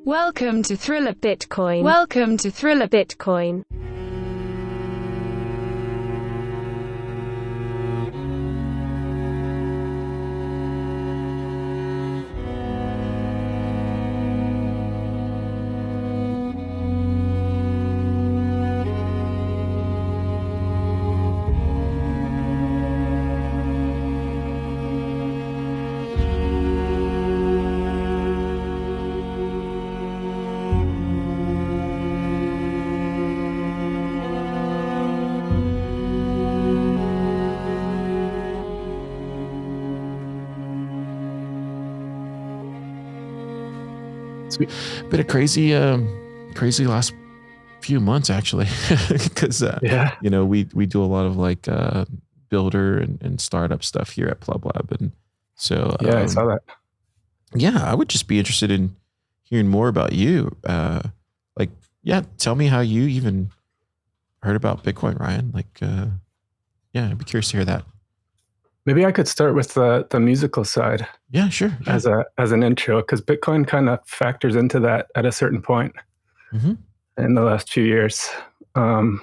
Welcome to Thriller Bitcoin. Welcome to Thriller Bitcoin. Been a crazy last few months actually, because we do a lot of like builder and startup stuff here at Plub Lab, and so I saw that. Yeah, I would just be interested in hearing more about you. Tell me how you even heard about Bitcoin, Ryan. I'd be curious to hear that. Maybe I could start with the musical side. Yeah, sure. Yeah. As an intro, because Bitcoin kind of factors into that at a certain point in the last few years. My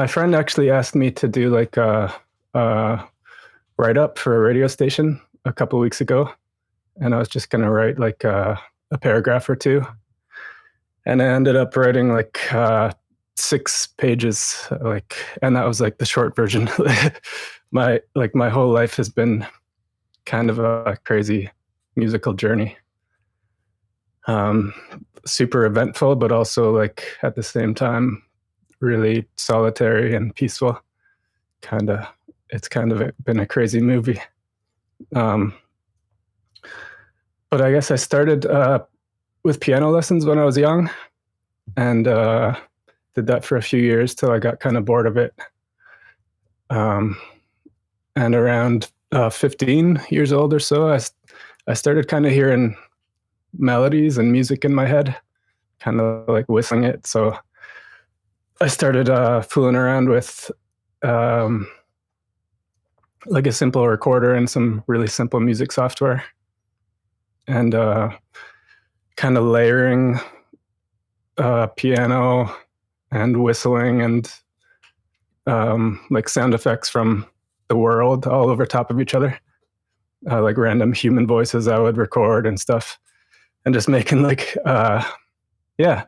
friend actually asked me to do like a write up for a radio station a couple of weeks ago, and I was just going to write like a paragraph or two, and I ended up writing like 6 pages, and that was like the short version. My whole life has been kind of a crazy musical journey. Super eventful, but also like at the same time really solitary and peaceful. It's kind of been a crazy movie. But I guess I started with piano lessons when I was young, and did that for a few years till I got kind of bored of it. And around 15 years old or so, I started kind of hearing melodies and music in my head, kind of like whistling it. So I started fooling around with like a simple recorder and some really simple music software, and kind of layering piano and whistling and like sound effects from the world all over top of each other, like random human voices I would record and stuff, and just making like that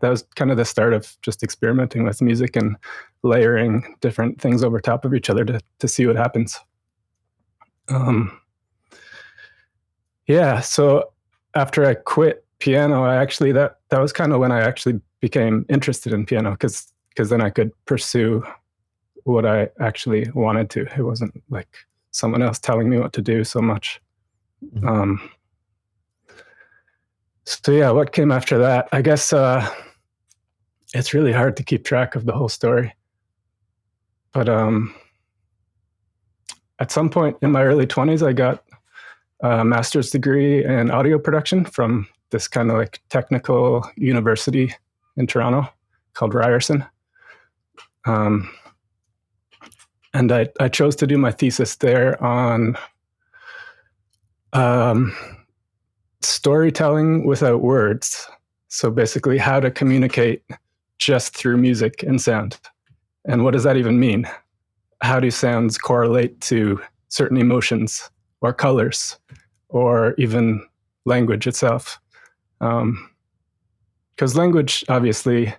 was kind of the start of just experimenting with music and layering different things over top of each other to see what happens. So after I quit piano, that was kind of when I actually became interested in piano, because then I could pursue what I actually wanted to. It wasn't like someone else telling me what to do so much. What came after that? I guess it's really hard to keep track of the whole story. But at some point in my early 20s, I got a master's degree in audio production from this kind of like technical university in Toronto called Ryerson. And I chose to do my thesis there on storytelling without words. So basically how to communicate just through music and sound. And what does that even mean? How do sounds correlate to certain emotions or colors or even language itself? Because language obviously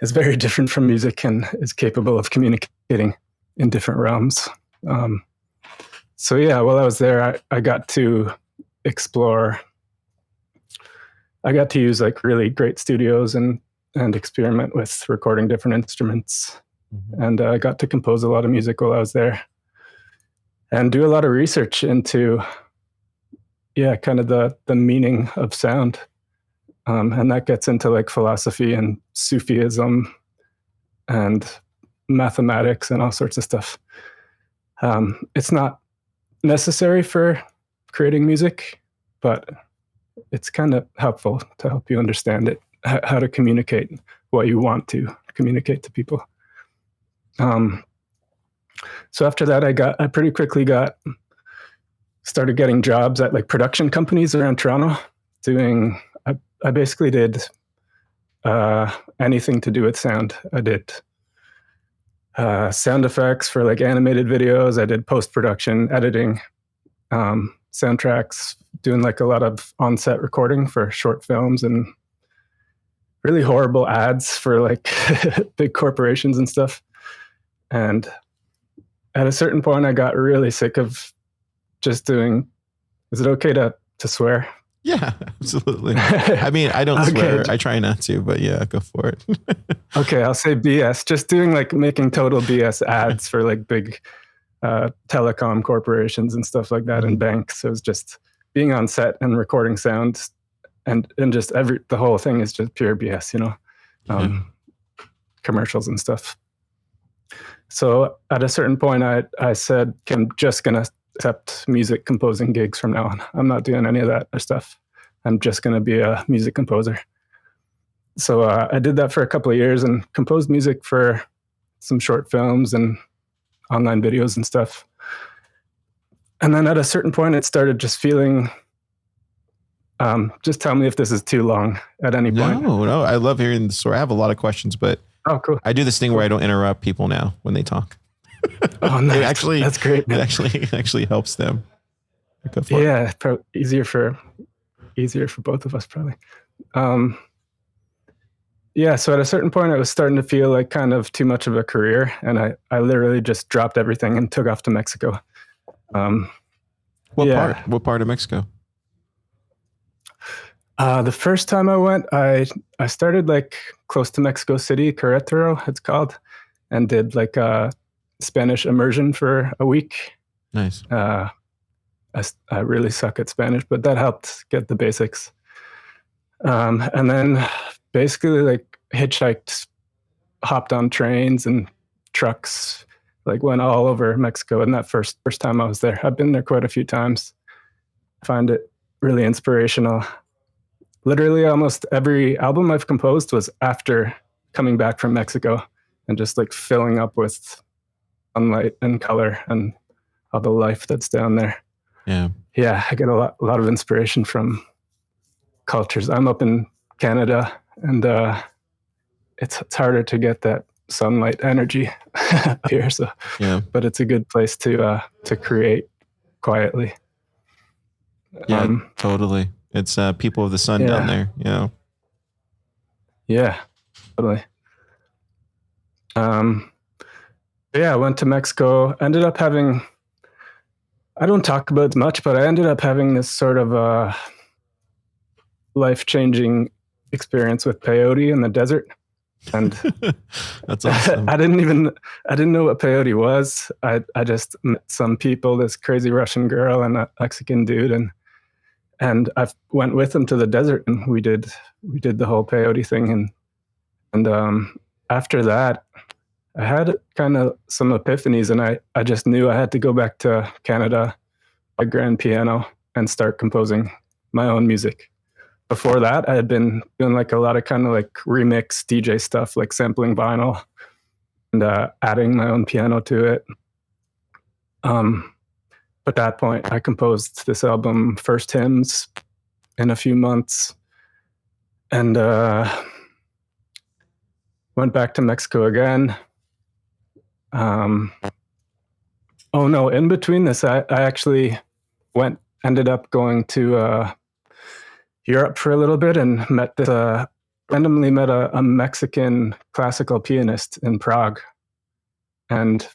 is very different from music and is capable of communicating in different realms. While I was there, I got to explore. I got to use like really great studios and experiment with recording different instruments. And I got to compose a lot of music while I was there, and do a lot of research into kind of the meaning of sound. And that gets into like philosophy and Sufism and mathematics and all sorts of stuff. It's not necessary for creating music, but it's kind of helpful to help you understand it, how to communicate what you want to communicate to people. So after that, I pretty quickly got started getting jobs at like production companies around Toronto doing, I basically did anything to do with sound. I did sound effects for like animated videos. I did post-production, editing, soundtracks, doing like a lot of on-set recording for short films and really horrible ads for like big corporations and stuff. And at a certain point, I got really sick of just doing, is it okay to swear? Yeah, absolutely. I mean, I don't swear. I try not to, but yeah, go for it. Okay, I'll say BS. Just doing like making total BS ads for like big telecom corporations and stuff like that, and banks. So it's just being on set and recording sound, and just the whole thing is just pure BS, you know, commercials and stuff. So at a certain point, I said, I'm just gonna accept music composing gigs from now on. I'm not doing any of that stuff. I'm just going to be a music composer. So I did that for a couple of years and composed music for some short films and online videos and stuff. And then at a certain point, it started just feeling, just tell me if this is too long at any point. No, I love hearing the story. I have a lot of questions, but cool. I do this thing where I don't interrupt people now when they talk. Oh, nice. That's great. Man. It actually helps them. Yeah, easier for both of us, probably. Yeah, so at a certain point, it was starting to feel like kind of too much of a career, and I literally just dropped everything and took off to Mexico. What part of Mexico? The first time I went, I started like close to Mexico City, Querétaro, it's called, and did like a Spanish immersion for a week. Nice. I really suck at Spanish, but that helped get the basics. And then basically like hitchhiked, hopped on trains and trucks, like went all over Mexico. And that first time I was there, I've been there quite a few times. I find it really inspirational. Literally almost every album I've composed was after coming back from Mexico and just like filling up with sunlight and color and all the life that's down there. Yeah, I get a lot of inspiration from cultures. I'm up in Canada, and it's harder to get that sunlight energy here. So, but it's a good place to create quietly. Yeah, totally. It's people of the sun down there. Yeah, totally. I went to Mexico. Ended up having, I don't talk about it much, but I ended up having this sort of life-changing experience with peyote in the desert. And that's awesome. I didn't know what peyote was. I just met some people, this crazy Russian girl and a Mexican dude, and I went with them to the desert, and we did the whole peyote thing, and after that, I had kind of some epiphanies, and I just knew I had to go back to Canada, buy grand piano, and start composing my own music. Before that, I had been doing like a lot of kind of like remix DJ stuff, like sampling vinyl and adding my own piano to it. At that point, I composed this album, First Hymns, in a few months, and went back to Mexico again. In between this, I actually ended up going to Europe for a little bit and randomly met a Mexican classical pianist in Prague. And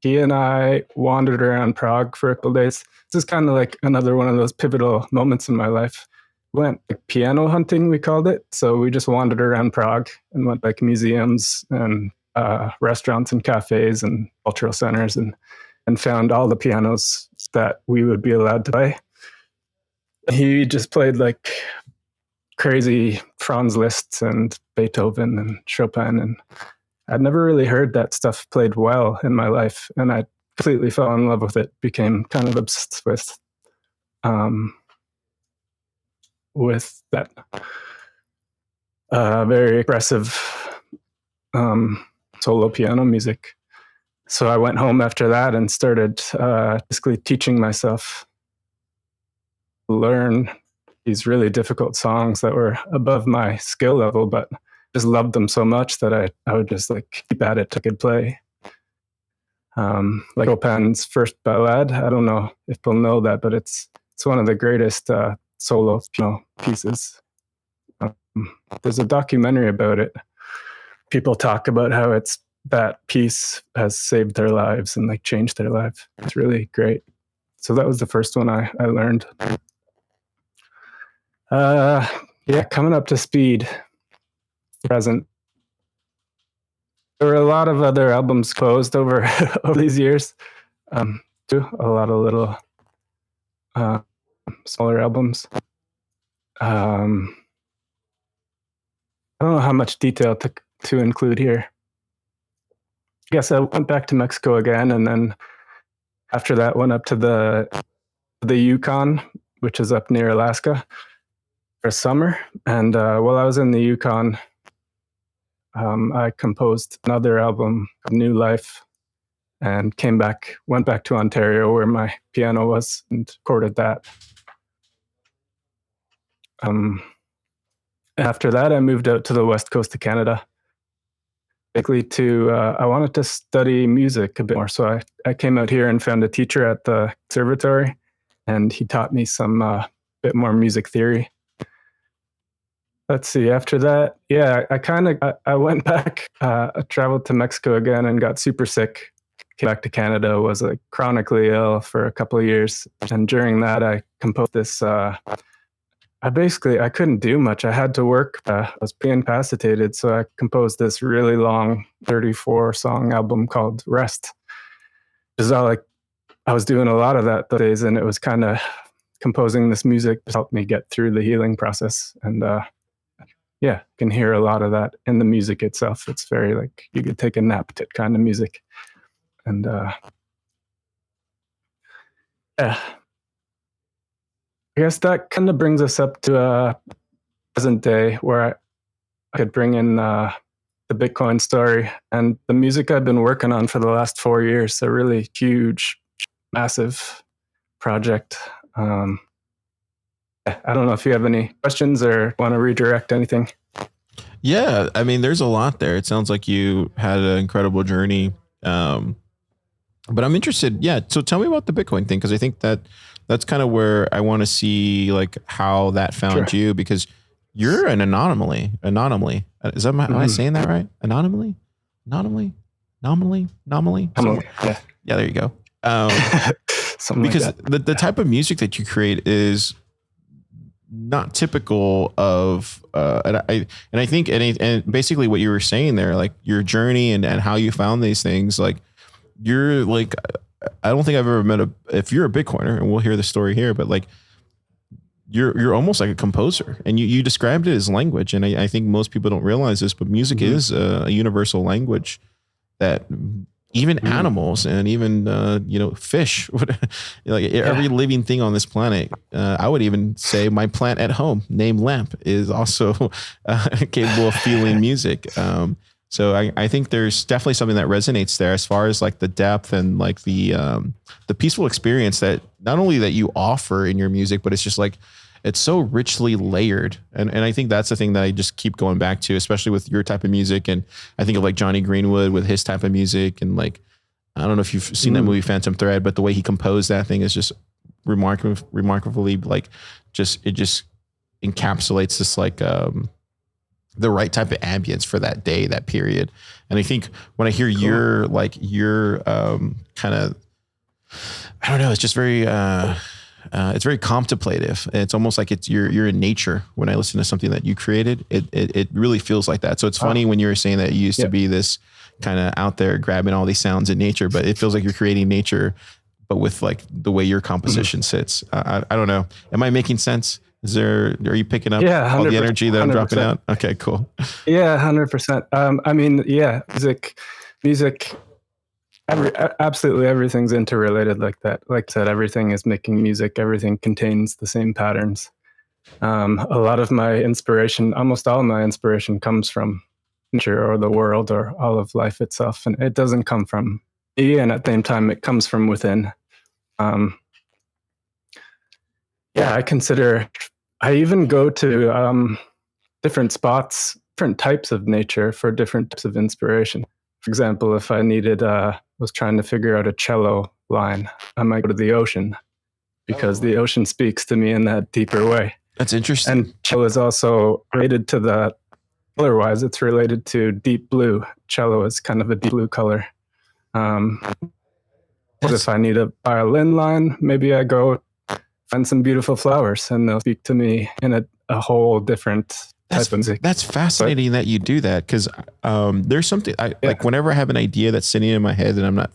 he and I wandered around Prague for a couple days. This is kind of like another one of those pivotal moments in my life. We went like piano hunting, we called it. So we just wandered around Prague and went like museums and restaurants and cafes and cultural centers and found all the pianos that we would be allowed to play. He just played like crazy Franz Liszt and Beethoven and Chopin, and I'd never really heard that stuff played well in my life, and I completely fell in love with it, became kind of obsessed with that very aggressive solo piano music. So I went home after that and started basically teaching myself learn these really difficult songs that were above my skill level, but just loved them so much that I would just like keep at it till I could play. Like Chopin's first ballade. I don't know if people know that, but it's one of the greatest solo pieces. There's a documentary about it. People talk about how that piece has saved their lives and like changed their life. It's really great. So that was the first one I learned. Coming up to speed. Present. There were a lot of other albums closed over these years. Too, a lot of little smaller albums. I don't know how much detail to include here. I guess I went back to Mexico again, and then after that went up to the Yukon, which is up near Alaska, for summer. And while I was in the Yukon, I composed another album, New Life, and went back to Ontario where my piano was, and recorded that. After that, I moved out to the west coast of Canada, basically I wanted to study music a bit more. So I came out here and found a teacher at the conservatory, and he taught me some bit more music theory. Let's see. After that, I went back, I traveled to Mexico again and got super sick. Came back to Canada, was like chronically ill for a couple of years. And during that, I composed this, I couldn't do much. I had to work. I was pretty incapacitated. So I composed this really long 34 song album called Rest. It was all like, I was doing a lot of that those days, and it was kind of composing this music to help me get through the healing process. And can hear a lot of that in the music itself. It's very like you could take a nap kind of music. And I guess that kind of brings us up to present day, where I could bring in the Bitcoin story and the music I've been working on for the last 4 years. A really huge, massive project. I don't know if you have any questions or want to redirect anything. Yeah, I mean, there's a lot there. It sounds like you had an incredible journey. But I'm interested. Yeah. So tell me about the Bitcoin thing, because I think that's kind of where I want to see like how that found you, because you're an anomaly. Is that am I saying that right? Anomaly. Yeah, there you go. Because like the type of music that you create is not typical of and I think and basically what you were saying there, like your journey and how you found these things, like you're like, I don't think I've ever met if you're a Bitcoiner, and we'll hear the story here, but like you're almost like a composer, and you described it as language. And I think most people don't realize this, but music is a universal language that even animals and even, fish, every living thing on this planet. I would even say my plant at home named Lamp is also capable of feeling music. So I think there's definitely something that resonates there as far as like the depth and like the peaceful experience that not only that you offer in your music, but it's just like, it's so richly layered. And I think that's the thing that I just keep going back to, especially with your type of music. And I think of like Johnny Greenwood with his type of music. And like, I don't know if you've seen that movie Phantom Thread, but the way he composed that thing is just remarkably like it just encapsulates this like, the right type of ambience for that day, that period. And I think when I hear your kind of, I don't know, it's just very, it's very contemplative. It's almost like you're in nature. When I listen to something that you created, it really feels like that. So it's funny when you were saying that you used to be this kind of out there grabbing all these sounds in nature, but it feels like you're creating nature, but with like the way your composition sits. I don't know. Am I making sense? Are you picking up all the energy that I'm dropping out? Okay, cool. Yeah, 100%. I mean, music, absolutely everything's interrelated like that. Like I said, everything is making music. Everything contains the same patterns. A lot of my inspiration, almost all my inspiration, comes from nature or the world or all of life itself. And it doesn't come from me, and at the same time, it comes from within. Yeah, I even go to different spots, different types of nature for different types of inspiration. For example, if I was trying to figure out a cello line, I might go to the ocean because the ocean speaks to me in that deeper way. That's interesting. And cello is also related to the color-wise. It's related to deep blue. Cello is kind of a deep blue color. If I need a violin line, maybe I go find some beautiful flowers and they'll speak to me in a whole different type of music. That's fascinating that you do that, because there's something like whenever I have an idea that's sitting in my head and I'm not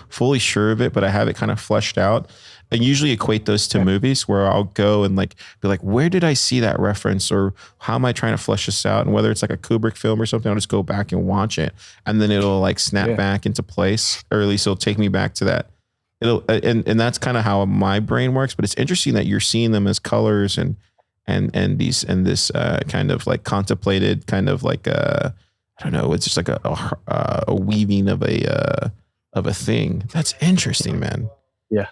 fully sure of it, but I have it kind of fleshed out. I usually equate those to movies where I'll go and like be like, where did I see that reference, or how am I trying to flesh this out? And whether it's like a Kubrick film or something, I'll just go back and watch it, and then it'll like snap back into place, or at least it'll take me back to that. And that's kind of how my brain works. But it's interesting that you're seeing them as colors and this kind of like contemplated kind of like I don't know, it's just like a weaving of a thing. That's interesting, man. Yeah.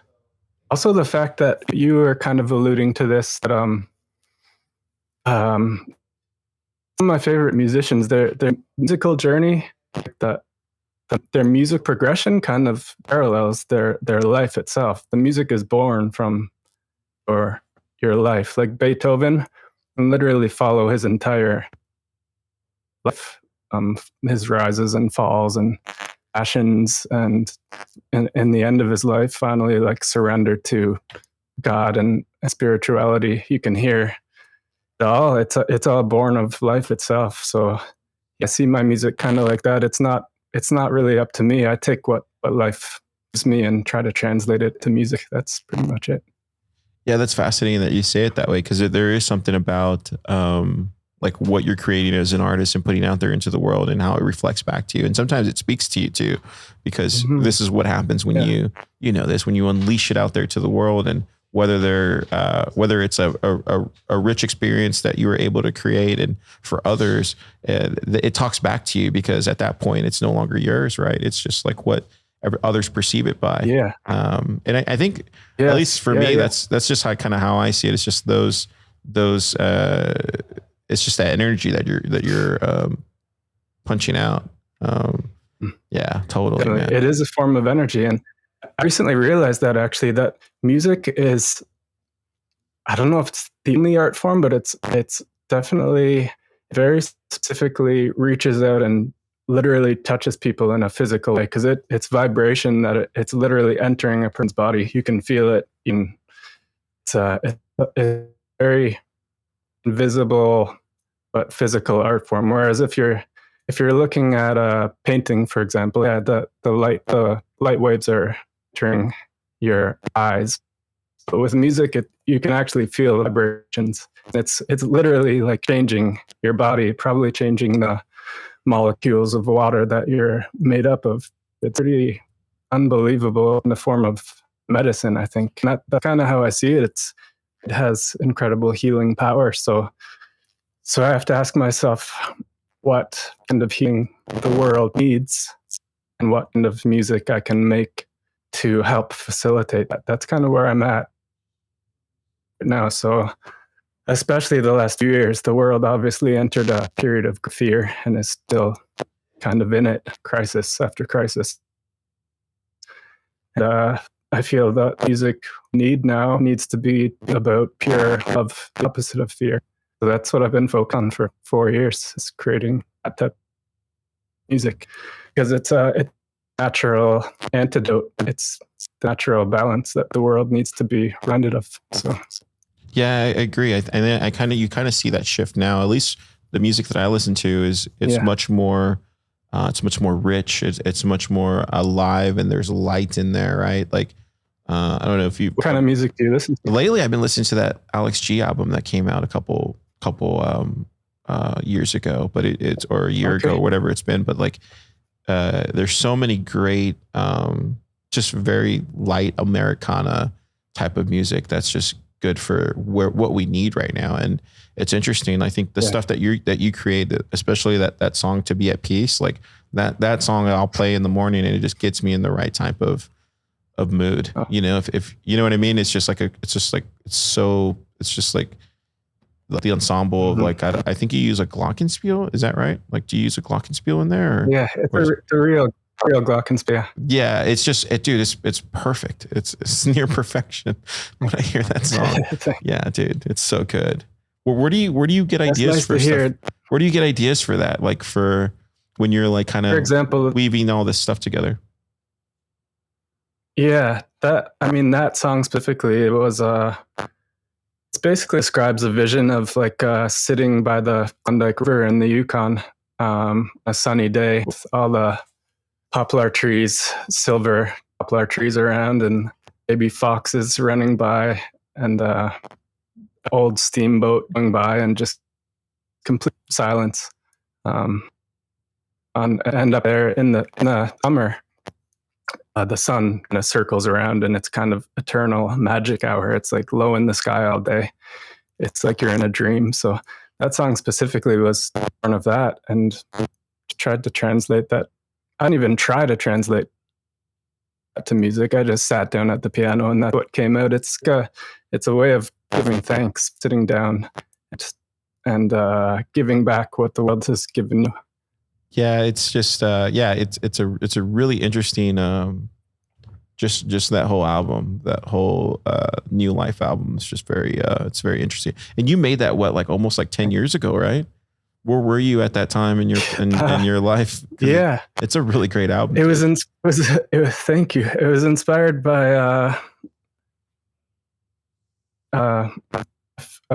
Also, the fact that you were kind of alluding to this, that some of my favorite musicians, their musical journey, their music progression kind of parallels their life itself. The music is born from your life. Like Beethoven can literally follow his entire life, his rises and falls and passions, and in the end of his life, finally like surrender to God and spirituality. You can hear it all. It's all born of life itself. So I see my music kind of like that. It's not really up to me. I take what life gives me and try to translate it to music. That's pretty much it. Yeah, that's fascinating that you say it that way, because there is something about like what you're creating as an artist and putting out there into the world and how it reflects back to you. And sometimes it speaks to you too, because this is what happens when you know this, when you unleash it out there to the world. And whether it's a rich experience that you were able to create, and for others, it talks back to you, because at that point it's no longer yours, right? It's just like what others perceive it by. Yeah. And I think at least for me, that's just how I see it. It's just those it's just that energy that you're punching out. Yeah, totally. Man. It is a form of energy. And I recently realized that actually that music is, I don't know if it's the only art form, but it's definitely very specifically reaches out and literally touches people in a physical way, because it's vibration that it's literally entering a person's body. You can feel it. It's a very invisible but physical art form. Whereas if you're looking at a painting, for example, the light waves are entering your eyes. But with music, you can actually feel the vibrations. It's literally like changing your body, probably changing the molecules of water that you're made up of. It's pretty unbelievable in the form of medicine, I think. And that's kind of how I see it. It has incredible healing power. So I have to ask myself what kind of healing the world needs and what kind of music I can make to help facilitate that. That's kind of where I'm at now. So especially the last few years, the world obviously entered a period of fear and is still kind of in it, crisis after crisis. And I feel that music needs to be about pure love, the opposite of fear. So that's what I've been focused on for 4 years, is creating that type of music, because it's a natural antidote. It's the natural balance that the world needs to be reminded of. So. Yeah, I agree. You kind of see that shift now. At least the music that I listen to is much more. It's much more rich. It's much more alive, and there's light in there, right? Like I don't know if you. What kind of music do you listen to? Lately, I've been listening to that Alex G album that came out a couple years ago, but it's or a year ago, whatever it's been. But like, there's so many great, just very light Americana type of music that's just good for what we need right now. And it's interesting. I think the stuff that you created, especially that song "To Be at Peace," like that song I'll play in the morning, and it just gets me in the right type of of mood. Oh. You know, if you know what I mean, it's just like it's just like the ensemble of like, I think you use a glockenspiel. Is that right? Like, do you use a glockenspiel in there? Or, yeah, it's a real glockenspiel. Yeah, it's just, dude, it's perfect. It's near perfection when I hear that song. Yeah, dude, it's so good. Well, where do you get ideas nice for to stuff? hear. Where do you get ideas for that? Like for when you're like kind of, for example, weaving all this stuff together. Yeah, that song specifically, it was it basically describes a vision of like sitting by the Klondike River in the Yukon, a sunny day with all the poplar trees, silver poplar trees around, and baby foxes running by, and old steamboat going by, and just complete silence. And up there in the summer, the sun kind of circles around, and it's kind of eternal magic hour. It's like low in the sky all day. It's like you're in a dream. So that song specifically was one of that, and tried to translate that. I didn't even try to translate that to music. I just sat down at the piano, and that's what came out. It's a way of giving thanks, sitting down and giving back what the world has given you. Yeah, it's just it's a really interesting just that whole album, that whole New Life album is just very it's very interesting. And you made that like almost like 10 years ago, right? Where were you at that time in your life? Yeah, it's a really great album. It was thank you. It was inspired by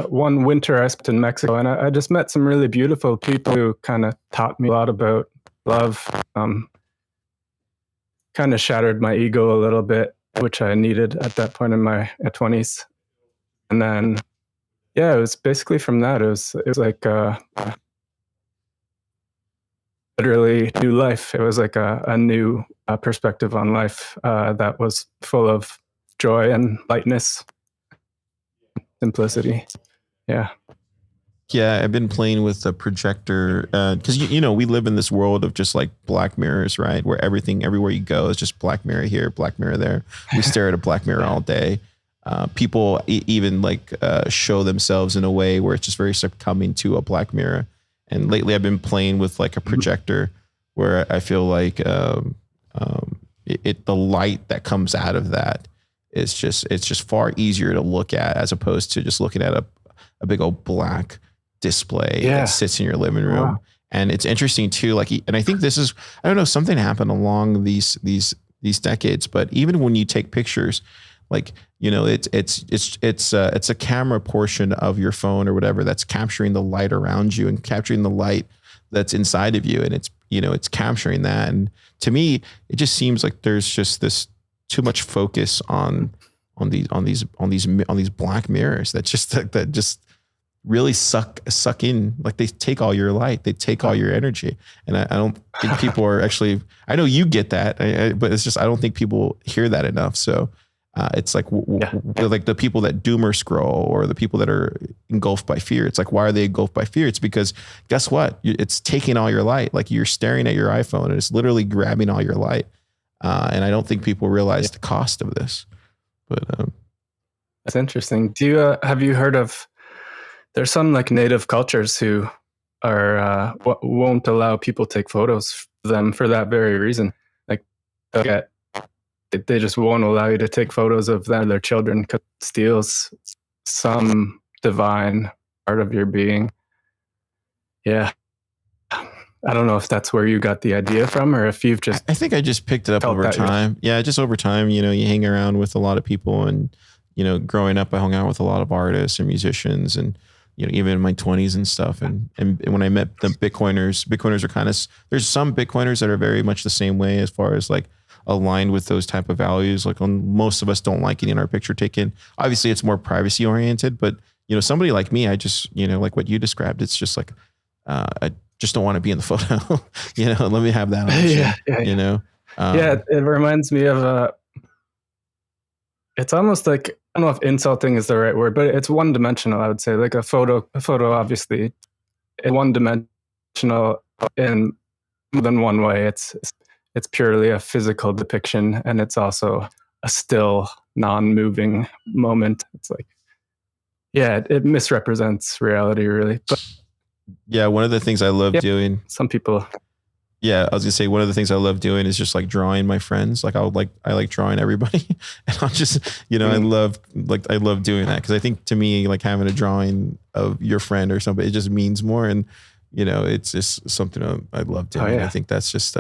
one winter I spent in Mexico, and I just met some really beautiful people who kind of taught me a lot about love. Kind of shattered my ego a little bit, which I needed at that point in my 20s. And then, yeah, it was basically from that. It was like literally new life. It was like a new perspective on life that was full of joy and lightness, simplicity. Yeah. Yeah, I've been playing with the projector because we live in this world of just like black mirrors, right? Where everywhere you go is just black mirror here, black mirror there. We stare at a black mirror all day. People even like show themselves in a way where it's just very succumbing to a black mirror. And lately, I've been playing with like a projector where I feel like the light that comes out of that is just far easier to look at as opposed to just looking at a big old black display that sits in your living room. Wow. And it's interesting too, like, and I think this is, I don't know, something happened along these decades, but even when you take pictures, like, it's a camera portion of your phone or whatever that's capturing the light around you and capturing the light that's inside of you. And it's capturing that. And to me, it just seems like there's just this too much focus on these black mirrors that just really suck in, like they take all your light, they take all your energy. And I don't think people are actually, I know you get that, but it's just, I don't think people hear that enough. So it's like, like the people that doomer scroll or the people that are engulfed by fear. It's like, why are they engulfed by fear? It's because guess what? It's taking all your light. Like you're staring at your iPhone and it's literally grabbing all your light. And I don't think people realize the cost of this, but that's interesting. Have you heard of, there's some like native cultures who are won't allow people take photos of them for that very reason. Like they just won't allow you to take photos of them, their children, because it steals some divine part of your being. Yeah. I don't know if that's where you got the idea from or if you've just... I think I just picked it up over time. Yeah, just over time, you hang around with a lot of people and, growing up, I hung out with a lot of artists and musicians and, even in my 20s and stuff. And when I met the Bitcoiners are kind of, there's some Bitcoiners that are very much the same way as far as like aligned with those type of values. Like most of us don't like getting our picture taken. Obviously it's more privacy oriented, but somebody like me, I just, like what you described, it's just like, I just don't want to be in the photo. Let me have that option, it reminds me of it's almost like, I don't know if insulting is the right word, but it's one dimensional, I would say. Like a photo obviously is one dimensional in more than one way. It's purely a physical depiction, and it's also a still, non-moving moment. It's like, yeah, it misrepresents reality, really. But yeah, one of the things I love doing. Some people. Yeah, I was gonna say one of the things I love doing is just like drawing my friends. Like I like drawing everybody, and I'll just I love doing that because I think to me like having a drawing of your friend or somebody it just means more, and it's just something I love doing. Oh, yeah. I think that's just.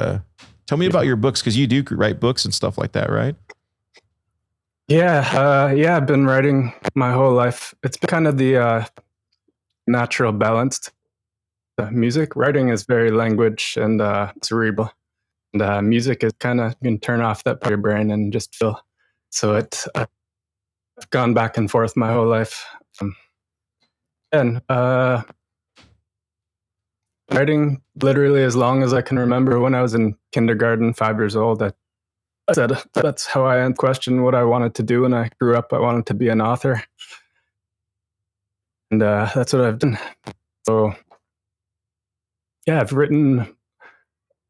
Tell me about your books because you do write books and stuff like that, right? Yeah, I've been writing my whole life. It's been kind of the natural balance. Music writing is very language and cerebral, and music is kind of you can turn off that part of your brain and just feel. So I've gone back and forth my whole life, and writing literally as long as I can remember. When I was in kindergarten, 5 years old, I said that's how I questioned what I wanted to do when I grew up. I wanted to be an author, and that's what I've done. So. Yeah, I've written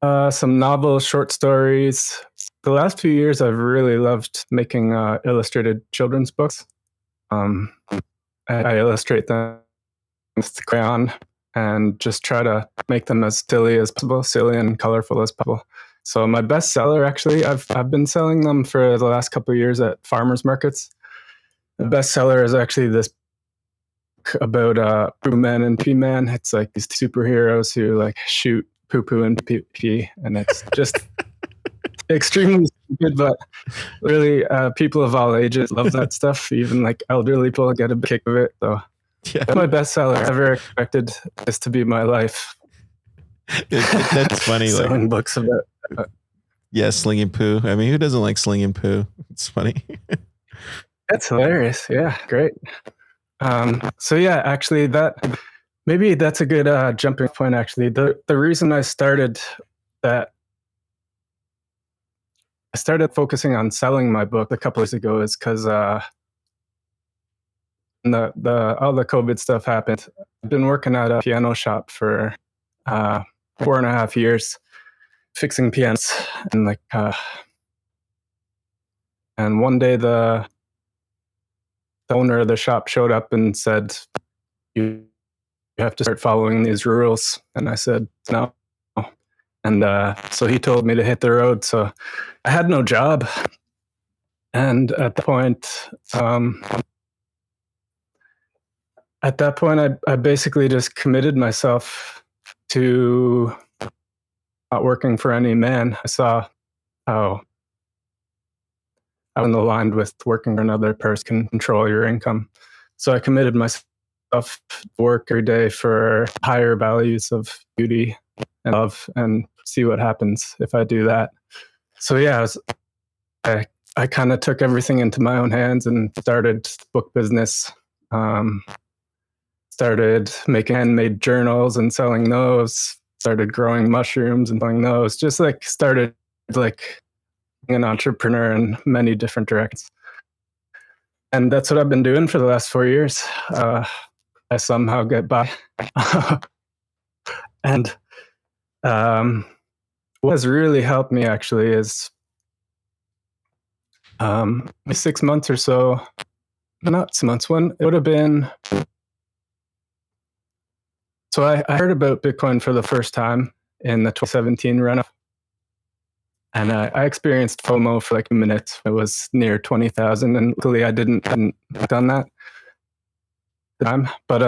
some novels, short stories. The last few years, I've really loved making illustrated children's books. I illustrate them with the crayon and just try to make them as silly as possible, silly and colorful as possible. So my bestseller, actually, I've been selling them for the last couple of years at farmers markets. The bestseller is actually this about Poo Man and Pee Man. It's like these superheroes who like shoot poo poo and pee pee, and it's just extremely stupid, but really people of all ages love that stuff. Even like elderly people get a kick of it. So that's my bestseller. I never expected this to be my life. That's funny. Selling like books about slinging poo. I mean, who doesn't like slinging poo? It's funny. That's hilarious. Yeah, great. So yeah, actually maybe that's a good jumping point. Actually, the reason I started focusing on selling my book a couple years ago is because all the COVID stuff happened. I've been working at a piano shop for 4.5 years, fixing pianos, and and one day the owner of the shop showed up and said, you have to start following these rules. And I said, no. And so he told me to hit the road. So I had no job. And at that point, I basically just committed myself to not working for any man. I saw how I was aligned with working for another person can control your income. So I committed myself to work every day for higher values of beauty and love and see what happens if I do that. So yeah, I kind of took everything into my own hands and started book business. Started making handmade journals and selling those. Started growing mushrooms and selling those. Just started an entrepreneur in many different directions. And that's what I've been doing for the last 4 years. I somehow get by. And what has really helped me actually is 6 months or so, not 6 months, when it would have been. So I heard about Bitcoin for the first time in the 2017 run-up. And I experienced FOMO for 2 minutes. It was near 20,000, and luckily I hadn't done that time. But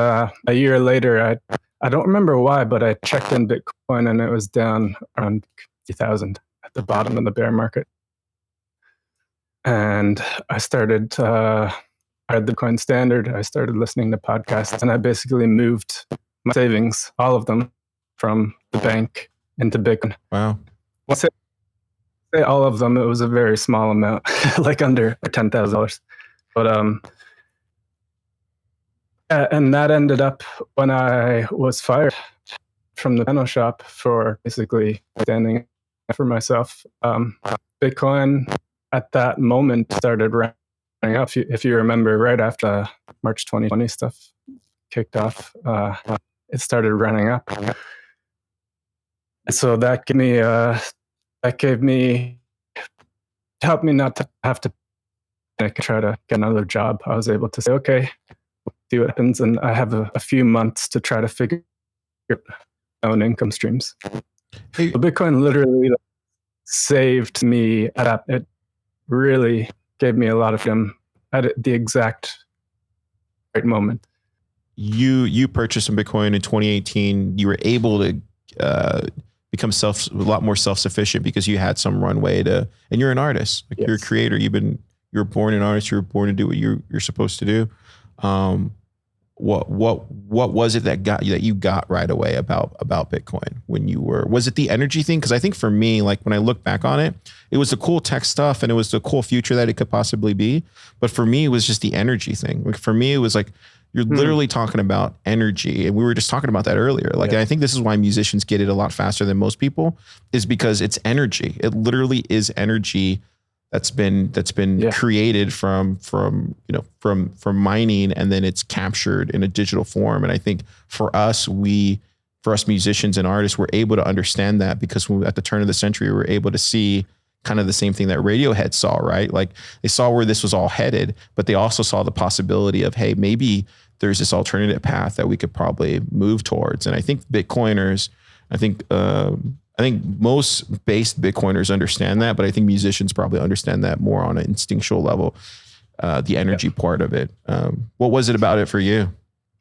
a year later, I don't remember why, but I checked in Bitcoin and it was down around 50,000 at the bottom of the bear market. And I started, I had the Bitcoin Standard. I started listening to podcasts, and I basically moved my savings, all of them, from the bank into Bitcoin. Wow. Say all of them, it was a very small amount, like under $10,000. But and that ended up when I was fired from the piano shop for basically standing up for myself. Bitcoin at that moment started running up. If you remember, right after March 2020 stuff kicked off, it started running up. So that gave me helped me not to have to I could try to get another job, I was able to say, okay, see what happens. And I have a few months to try to figure out my own income streams. Hey. So Bitcoin literally saved me at that. It really gave me a lot of freedom at the exact right moment. You purchased some Bitcoin in 2018. You were able to become a lot more self-sufficient because you had some runway to, and you're an artist, like you're a creator. You're born an artist. You're born to do what you're supposed to do. What was it that you got right away about Bitcoin when was it the energy thing? Because I think for me, like when I look back on it, it was the cool tech stuff and it was the cool future that it could possibly be. But for me, it was just the energy thing. Like for me, it was like, you're literally talking about energy. And we were just talking about that earlier. Like, and I think this is why musicians get it a lot faster than most people, is because it's energy. It literally is energy that's been created from mining, and then it's captured in a digital form. And I think for us musicians and artists, we're able to understand that because at the turn of the century, we were able to see kind of the same thing that Radiohead saw, right? Like they saw where this was all headed, but they also saw the possibility of, hey, maybe there's this alternative path that we could probably move towards. And I think Bitcoiners, I think most based Bitcoiners understand that, but I think musicians probably understand that more on an instinctual level, the energy part of it. What was it about it for you?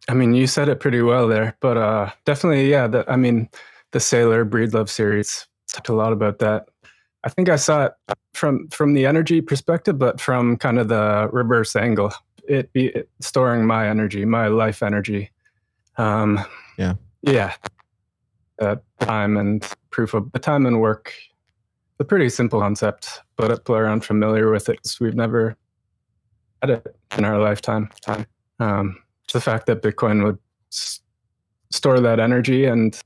I mean, you said it pretty well there, but definitely, yeah. The Sailor Breedlove series talked a lot about that. I think I saw it from the energy perspective, but from kind of the reverse angle. It storing my energy, my life energy. Time and proof of the time and work. It's a pretty simple concept, but people are unfamiliar with it because we've never had it in our lifetime. The fact that Bitcoin would store that energy, and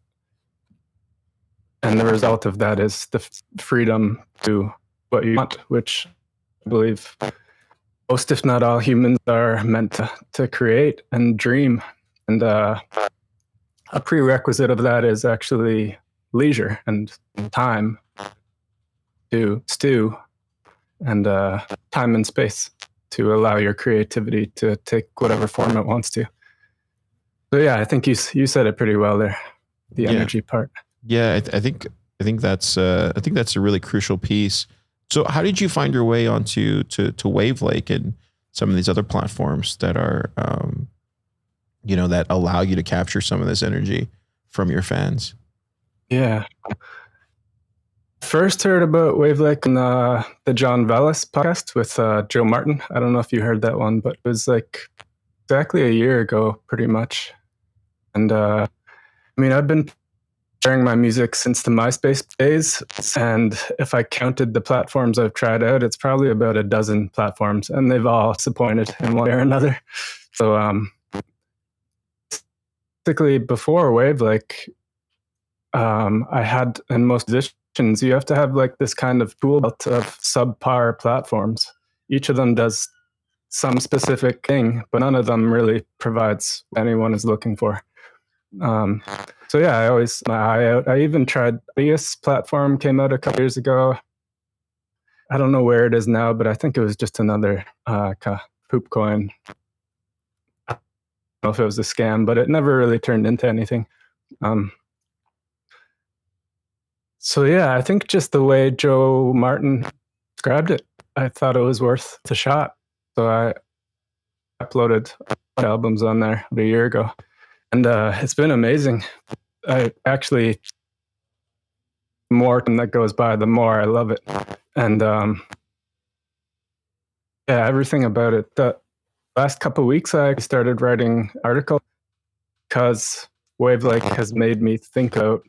the result of that is the freedom to what you want, which I believe most, if not all, humans are meant to create and dream. And a prerequisite of that is actually leisure and time to stew, and time and space to allow your creativity to take whatever form it wants to. So yeah, I think you said it pretty well there, the energy part. Yeah, I think that's a really crucial piece. So how did you find your way onto to Wavlake and some of these other platforms that are that allow you to capture some of this energy from your fans? Yeah. First heard about Wavlake in the John Vallis podcast with Joe Martin. I don't know if you heard that one, but it was like exactly a year ago, pretty much. And I've been sharing my music since the MySpace days, and if I counted the platforms I've tried out, it's probably about a dozen platforms, and they've all disappointed in one way or another. So basically, before Wavlake, I had, and most musicians, you have to have like this kind of tool belt of subpar platforms. Each of them does some specific thing, but none of them really provides what anyone is looking for. So yeah, I always my eye out. I even tried Pianist platform, came out a couple years ago. I don't know where it is now, but I think it was just another poop coin. I don't know if it was a scam, but it never really turned into anything. So yeah, I think just the way Joe Martin described it, I thought it was worth the shot. So I uploaded albums on there a year ago. And it's been amazing. I actually, the more time that goes by, the more I love it. And everything about it. The last couple of weeks, I started writing articles because Wavlake has made me think about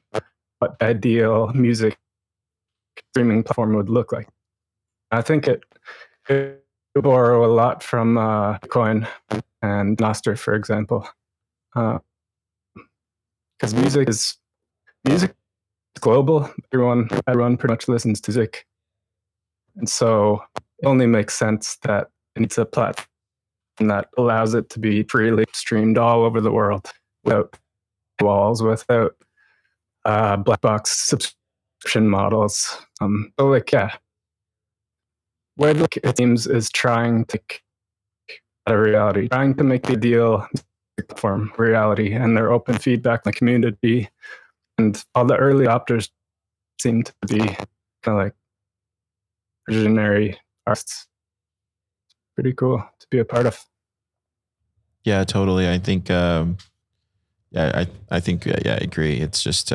what ideal music streaming platform would look like. I think it borrow a lot from Bitcoin and Nostr, for example. Because music is global. Everyone pretty much listens to music, and so it only makes sense that it needs a platform that allows it to be freely streamed all over the world without walls, without black box subscription models. So Wavlake, it seems, is trying to a reality, trying to make the ideal platform reality, and their open feedback in the community. And all the early adopters seem to be kind of like visionary artists. Pretty cool to be a part of. Yeah, totally. I think, I think, I agree. It's just,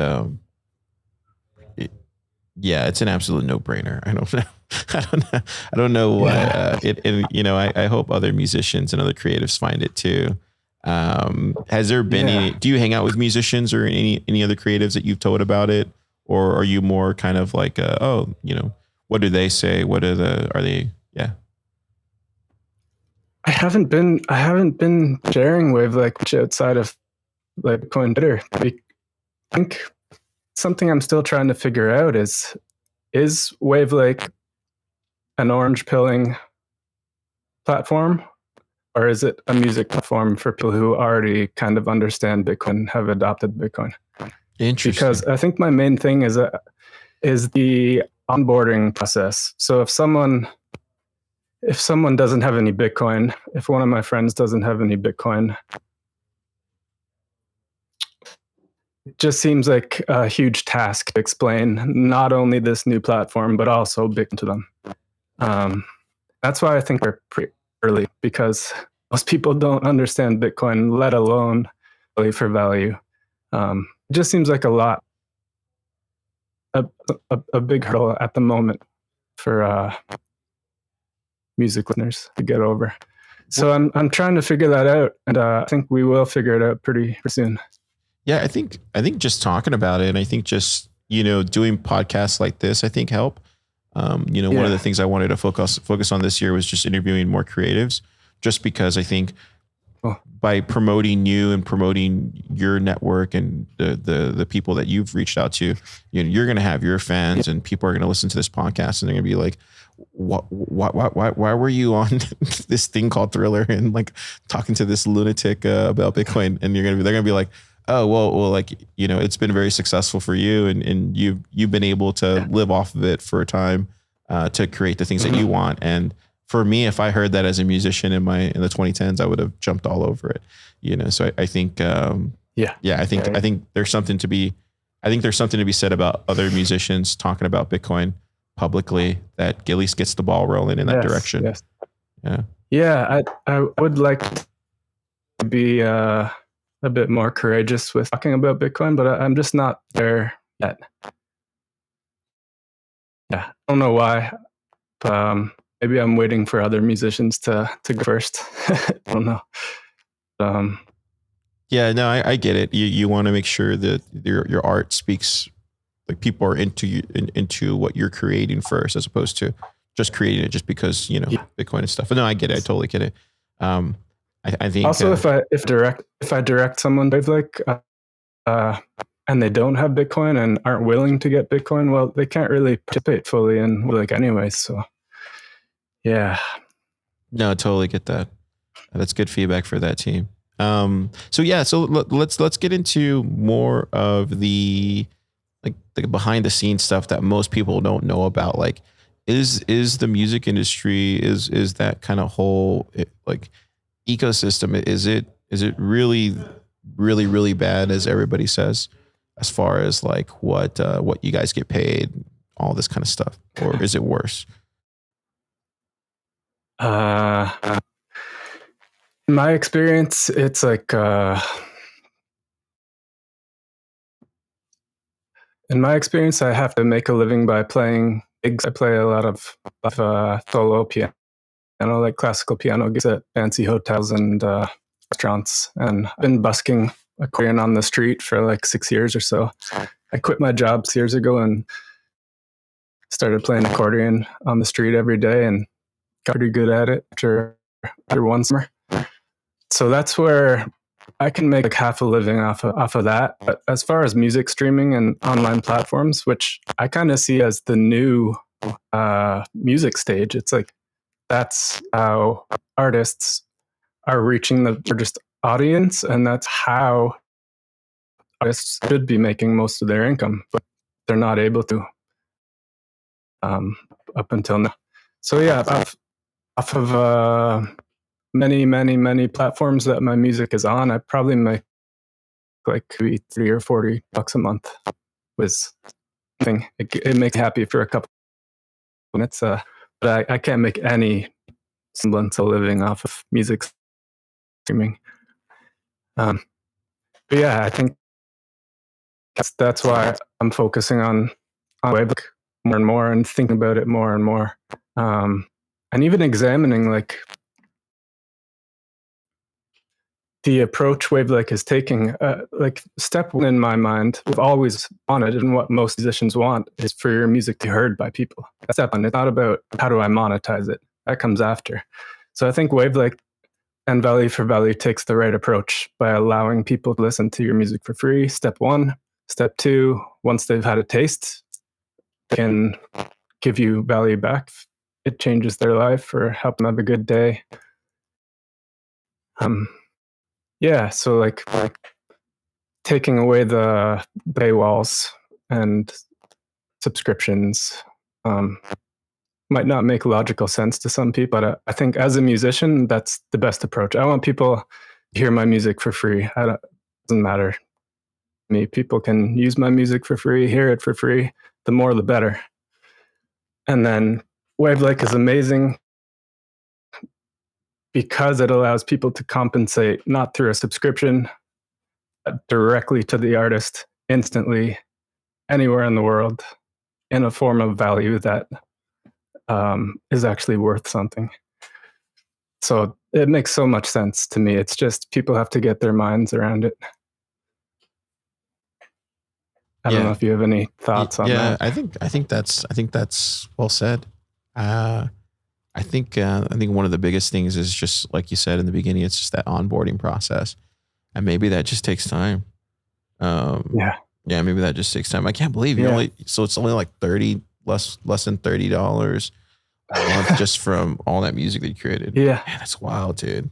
it's an absolute no-brainer. I don't know. I don't know why. I hope other musicians and other creatives find it too. Has there been any? Do you hang out with musicians or any other creatives that you've told about it, or are you more kind of like, what do they say? Are they? Yeah. I haven't been sharing Wavlake much outside of like Bitcoin Twitter. I think something I'm still trying to figure out is Wavlake an orange pilling platform, or is it a music platform for people who already kind of understand Bitcoin, have adopted Bitcoin? Interesting. Because I think my main thing is the onboarding process. So if someone doesn't have any Bitcoin, if one of my friends doesn't have any Bitcoin, it just seems like a huge task to explain not only this new platform, but also Bitcoin to them. That's why I think they're pretty early, because most people don't understand Bitcoin, let alone value for value. It just seems like a big hurdle at the moment for music listeners to get over. So I'm trying to figure that out, and I think we will figure it out pretty soon. Yeah, I think just talking about it, and I think just doing podcasts like this, I think help. One of the things I wanted to focus on this year was just interviewing more creatives, just because I think by promoting you and promoting your network and the people that you've reached out to, you're going to have your fans, and people are going to listen to this podcast, and they're going to be like, why were you on this thing called Thriller and like talking to this lunatic about Bitcoin? And they're going to be like, oh, well, like, it's been very successful for you, and you've been able to live off of it for a time, to create the things that you want. And for me, if I heard that as a musician in the 2010s, I would have jumped all over it, So I think, I think there's something to be said about other musicians talking about Bitcoin publicly, that at least gets the ball rolling in that direction. Yes. Yeah. Yeah. I would like to be, a bit more courageous with talking about Bitcoin, but I'm just not there yet. Yeah, I don't know why. But, maybe I'm waiting for other musicians to go first. I don't know. Yeah, no, I get it. You want to make sure that your art speaks, like people are into what you're creating first, as opposed to just creating it just because Bitcoin and stuff. But no, I get it. I totally get it. I think also, if I direct someone to Wavlake, and they don't have Bitcoin and aren't willing to get Bitcoin, well, they can't really participate fully in Wavlake anyway. So, yeah. No, I totally get that. That's good feedback for that team. So let's get into more of the behind the scenes stuff that most people don't know about. Like, is the music industry, is that kind of whole ecosystem, is it really, really, really bad as everybody says, as far as like what you guys get paid, all this kind of stuff, or is it worse? In my experience, it's like in my experience, I have to make a living by playing gigs. I play a lot of solo piano, like classical piano gigs at fancy hotels and restaurants. And I've been busking accordion on the street for like 6 years or so. I quit my job 6 years ago and started playing accordion on the street every day, and got pretty good at it after one summer. So that's where I can make like half a living off of that. But as far as music streaming and online platforms, which I kind of see as the new music stage, it's like that's how artists are reaching the largest audience, and that's how artists should be making most of their income, but they're not able to up until now. So yeah, off of many platforms that my music is on, I probably make like maybe $30 or $40 a month with thing. It makes me happy for a couple minutes, but I can't make any semblance of living off of music streaming. But yeah, I think that's why I'm focusing on Wavlake more and more and thinking about it more and more, and even examining like the approach Wavlake is taking. Like step one in my mind, we've always wanted, and what most musicians want, is for your music to be heard by people. That's step one. It's not about how do I monetize it. That comes after. So I think Wavlake and Value for Value takes the right approach by allowing people to listen to your music for free. Step one. Step two, once they've had a taste, they can give you value back. It changes their life or help them have a good day. Yeah, so like taking away the paywalls and subscriptions might not make logical sense to some people, but I think as a musician, that's the best approach. I want people to hear my music for free. It doesn't matter to me. People can use my music for free, hear it for free. The more, the better. And then Wavlake is amazing because it allows people to compensate not through a subscription, but directly to the artist instantly, anywhere in the world, in a form of value that is actually worth something. So it makes so much sense to me. It's just people have to get their minds around it. I don't know if you have any thoughts on that. Yeah, I think that's well said. I think one of the biggest things is just like you said in the beginning, it's just that onboarding process, and maybe that just takes time. Yeah, maybe that just takes time. I can't believe it's only like less than $30 a month just from all that music that you created. Yeah, man, that's wild, dude.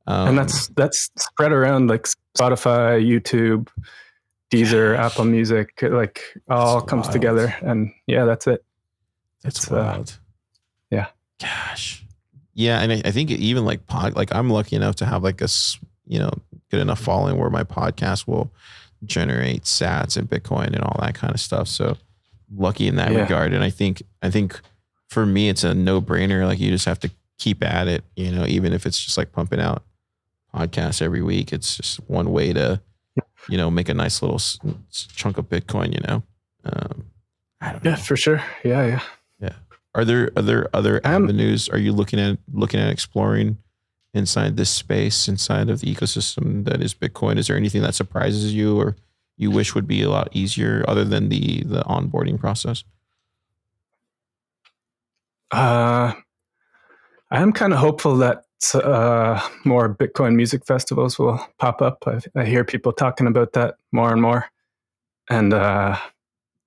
And that's spread around like Spotify, YouTube, Deezer, Apple Music, like all comes together, and yeah, that's it. That's wild. Yeah. Gosh. Yeah, and I think even like I'm lucky enough to have like a good enough following where my podcast will generate sats and Bitcoin and all that kind of stuff. So lucky in that regard. And I think for me it's a no-brainer. Like you just have to keep at it, even if it's just like pumping out podcasts every week. It's just one way to make a nice little chunk of Bitcoin. I don't know. Yeah, for sure. Yeah. Are there other avenues? Are you looking at exploring inside this space, inside of the ecosystem that is Bitcoin? Is there anything that surprises you or you wish would be a lot easier other than the onboarding process? I am kind of hopeful that more Bitcoin music festivals will pop up. I hear people talking about that more and more. And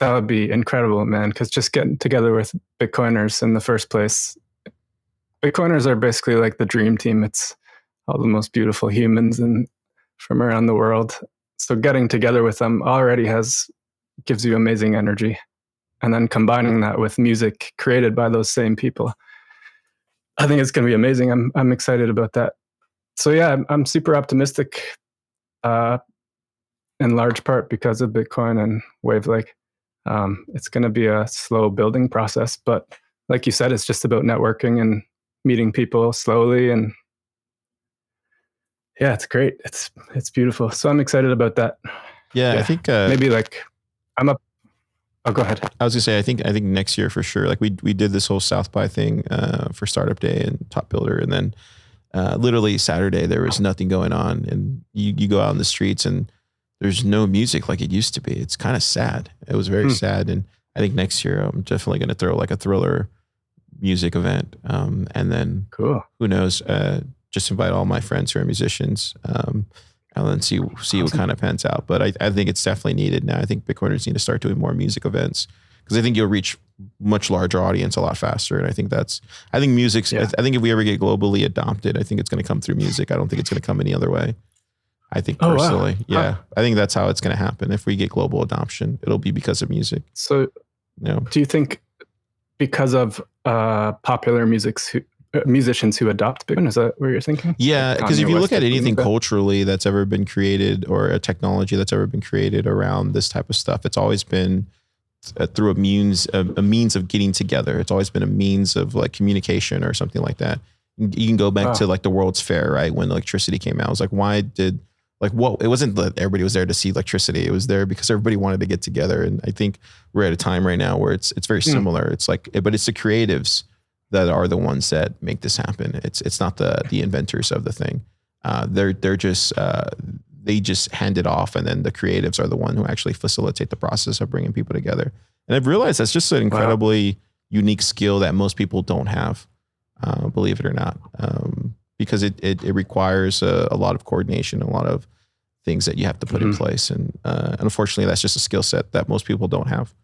that would be incredible, man, because just getting together with Bitcoiners in the first place. Bitcoiners are basically like the dream team. It's all the most beautiful humans from around the world. So getting together with them already gives you amazing energy. And then combining that with music created by those same people, I think it's going to be amazing. I'm excited about that. So yeah, I'm super optimistic, in large part because of Bitcoin and Wavlake. It's going to be a slow building process, but like you said, it's just about networking and meeting people slowly. And yeah, it's great. It's beautiful. So I'm excited about that. Yeah. I think maybe like Oh, go ahead. I was gonna say, I think next year for sure. Like we did this whole South by thing for Startup Day and Top Builder, and then literally Saturday there was nothing going on, and you go out in the streets and there's no music like it used to be. It's kind of sad. It was very sad, and I think next year I'm definitely gonna throw like a Thriller music event, and then who knows? Just invite all my friends who are musicians. And then see what kind of pans out. But I think it's definitely needed now. I think Bitcoiners need to start doing more music events because I think you'll reach much larger audience a lot faster. And I think music. I think if we ever get globally adopted, I think it's going to come through music. I don't think it's going to come any other way. I think personally, I think that's how it's going to happen. If we get global adoption, it'll be because of music. So, do you think because of popular musicians who adopt Bitcoin. Is that what you're thinking? Yeah, because if you look at anything culturally that's ever been created, or a technology that's ever been created around this type of stuff, it's always been through a means of getting together. It's always been a means of like communication or something like that. You can go back to like the World's Fair, right? When electricity came out, it was like, why did like what? It wasn't that everybody was there to see electricity. It was there because everybody wanted to get together. And I think we're at a time right now where it's very similar. It's like, but it's the creatives that are the ones that make this happen. It's not the inventors of the thing. They're just they just hand it off, and then the creatives are the one who actually facilitate the process of bringing people together. And I've realized that's just an incredibly unique skill that most people don't have, believe it or not, because it requires a lot of coordination, a lot of things that you have to put in place. And unfortunately, that's just a skill set that most people don't have.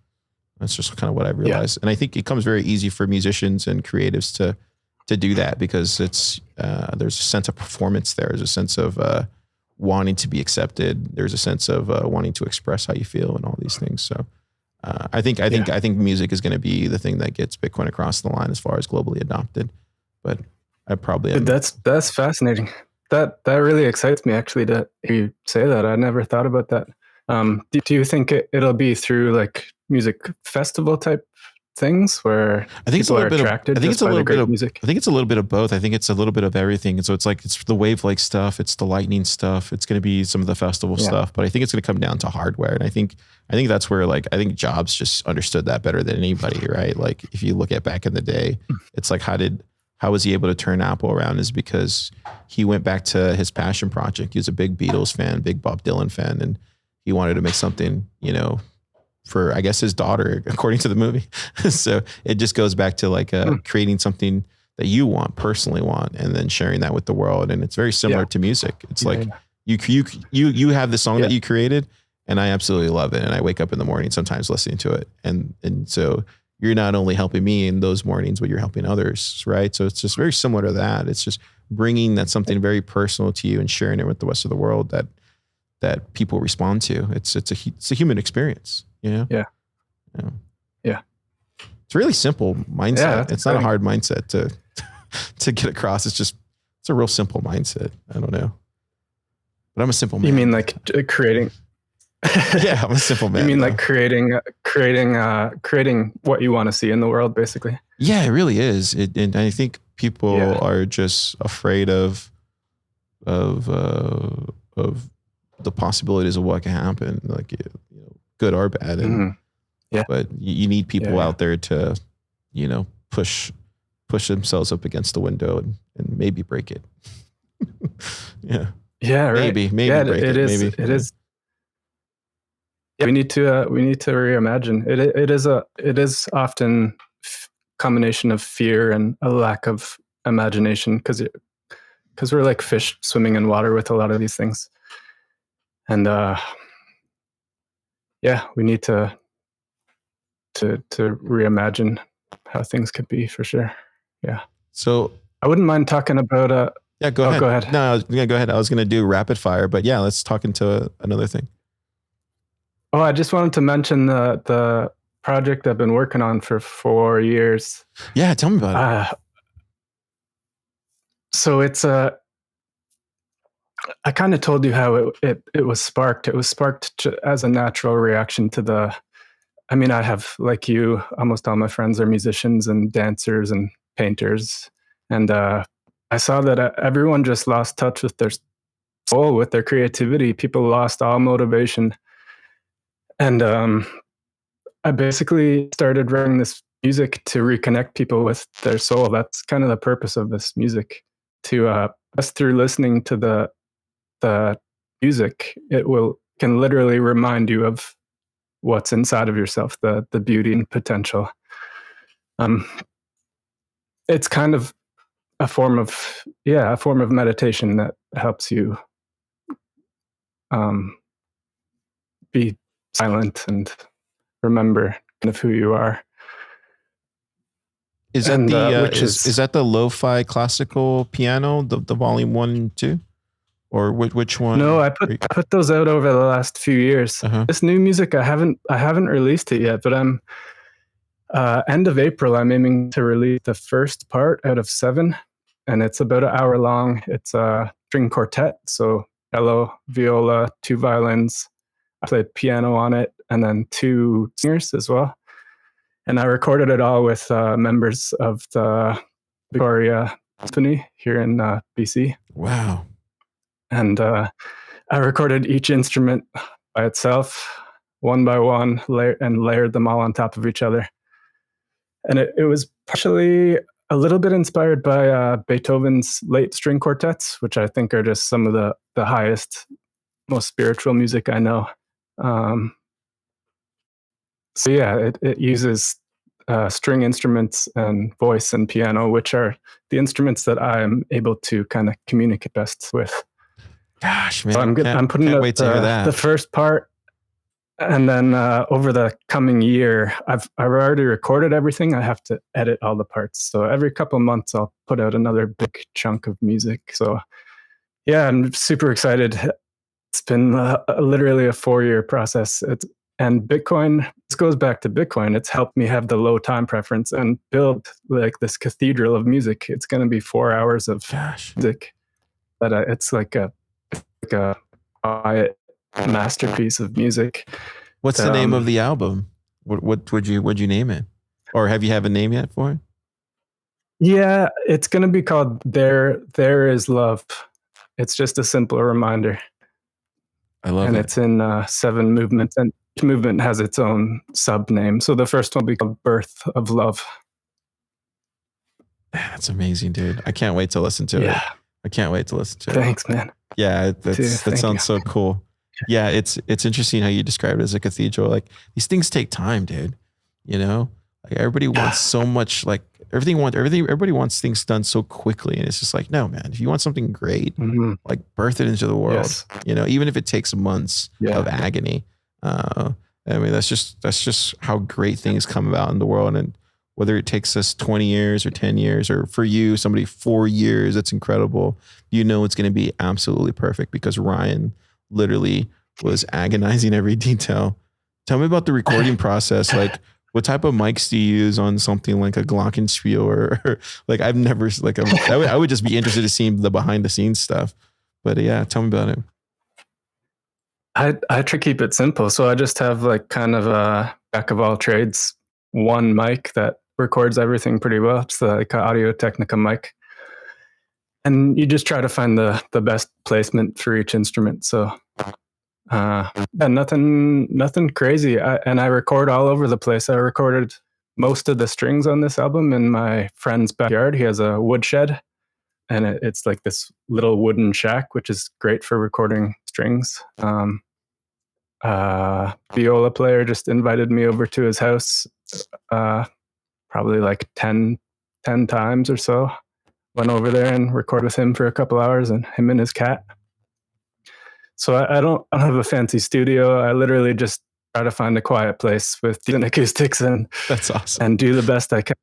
That's just kind of what I realized. And I think it comes very easy for musicians and creatives to do that, because it's there's a sense of performance there. There's a sense of wanting to be accepted. There's a sense of wanting to express how you feel and all these things. So I think music is going to be the thing that gets Bitcoin across the line as far as globally adopted. But I probably that's fascinating. That really excites me, actually, to hear you say that. I never thought about that. Do you think it'll be through like music festival type things where I think people are attracted? I think it's a little bit of music. I think it's a little bit of both. I think it's a little bit of everything. And so it's like, it's the Wavlake stuff, it's the Lightning stuff, it's going to be some of the festival stuff, but I think it's going to come down to hardware. And I think that's where, like, I think Jobs just understood that better than anybody, right? Like, if you look at back in the day, it's like, how was he able to turn Apple around, is because he went back to his passion project. He was a big Beatles fan, big Bob Dylan fan, and he wanted to make something, for, I guess, his daughter, according to the movie. So it just goes back to like creating something that you personally want, and then sharing that with the world. And it's very similar to music. It's like you have the song that you created, and I absolutely love it. And I wake up in the morning sometimes listening to it. And so you're not only helping me in those mornings, but you're helping others, right? So it's just very similar to that. It's just bringing that something very personal to you and sharing it with the rest of the world that people respond to. It's a human experience, Yeah. It's a really simple mindset. Yeah, it's not a hard mindset to get across. It's a real simple mindset. I don't know, but I'm a simple man. You mean like creating? Yeah, I'm a simple man. You mean like creating what you want to see in the world, basically? Yeah, it really is. And I think people are just afraid of the possibilities of what can happen, like good or bad. And but you need people out there to push themselves up against the window and maybe break it. Right. Maybe break it. It is. Yeah, we need to reimagine it. It is often combination of fear and a lack of imagination, because we're like fish swimming in water with a lot of these things. And we need to reimagine how things could be, for sure. Yeah. So I wouldn't mind talking about go ahead. Go ahead. No, go ahead. I was going to do rapid fire, but let's talk into another thing. Oh, I just wanted to mention the project I've been working on for 4 years. Yeah, tell me about it. So it's I kind of told you how it was sparked. It was sparked as a natural reaction to I have, like you, almost all my friends are musicians and dancers and painters. And I saw that everyone just lost touch with their soul, with their creativity. People lost all motivation. And I basically started writing this music to reconnect people with their soul. That's kind of the purpose of this music, to just through listening to the music, can literally remind you of what's inside of yourself, the beauty and potential. It's kind of a form of meditation that helps you be silent and remember kind of who you are. Is that is that the lo-fi classical piano, the volume 1 and 2? Or which one? No, I put those out over the last few years. This new music, I haven't released it yet, but End of April, I'm aiming to release the first part out of 7, and it's about an hour long. It's a string quartet, so cello, viola, 2 violins. I played piano on it, and then 2 singers as well. And I recorded it all with members of the Victoria Symphony here in BC. Wow. And I recorded each instrument by itself, one by one, and layered them all on top of each other. And it was partially a little bit inspired by Beethoven's late string quartets, which I think are just some of the highest, most spiritual music I know. So yeah, it uses string instruments and voice and piano, which are the instruments that I'm able to kind of communicate best with. Gosh, man, so I'm putting can't up wait to hear that. The first part, and then over the coming year, I've already recorded everything. I have to edit all the parts. So every couple of months, I'll put out another big chunk of music. So yeah, I'm super excited. It's been literally a 4-year process. And Bitcoin, this goes back to Bitcoin. It's helped me have the low time preference and build like this cathedral of music. It's going to be 4 hours of music, but it's like a quiet masterpiece of music. What's the name of the album? What would you name it? Or have you have a name yet for it? Yeah, it's going to be called There Is Love. It's just a simple reminder. I love it. And it's in 7 movements, and each movement has its own sub name. So the first one will be called Birth of Love. That's amazing, dude. I can't wait to listen to it. I can't wait to listen to it. Thanks, man. Yeah, that sounds so cool. Yeah, it's interesting how you describe it as a cathedral. Like these things take time, dude. You know, like everybody wants so much. Like everybody wants things done so quickly, and it's just like, no, man. If you want something great, like birth it into the world. Yes. You know, even if it takes months of agony. I mean, that's just how great things come about in the world, and whether it takes us 20 years or 10 years, or for you, somebody 4 years, that's incredible. You know, it's going to be absolutely perfect because Ryan literally was agonizing every detail. Tell me about the recording process. Like, what type of mics do you use on something like a glockenspiel or like I've never like I would just be interested to see the behind the scenes stuff. But yeah, tell me about it. I try to keep it simple, so I just have like kind of a jack of all trades, one mic that records everything pretty well. It's like an Audio Technica mic, and you just try to find the best placement for each instrument. So nothing crazy. And I record all over the place. I recorded most of the strings on this album in my friend's backyard. He has a woodshed, and it's like this little wooden shack, which is great for recording strings. Viola player just invited me over to his house, probably like 10 times or so. Went over there and recorded with him for a couple hours, and him and his cat. So I don't have a fancy studio. I literally just try to find a quiet place with decent acoustics and that's awesome, and do the best I can.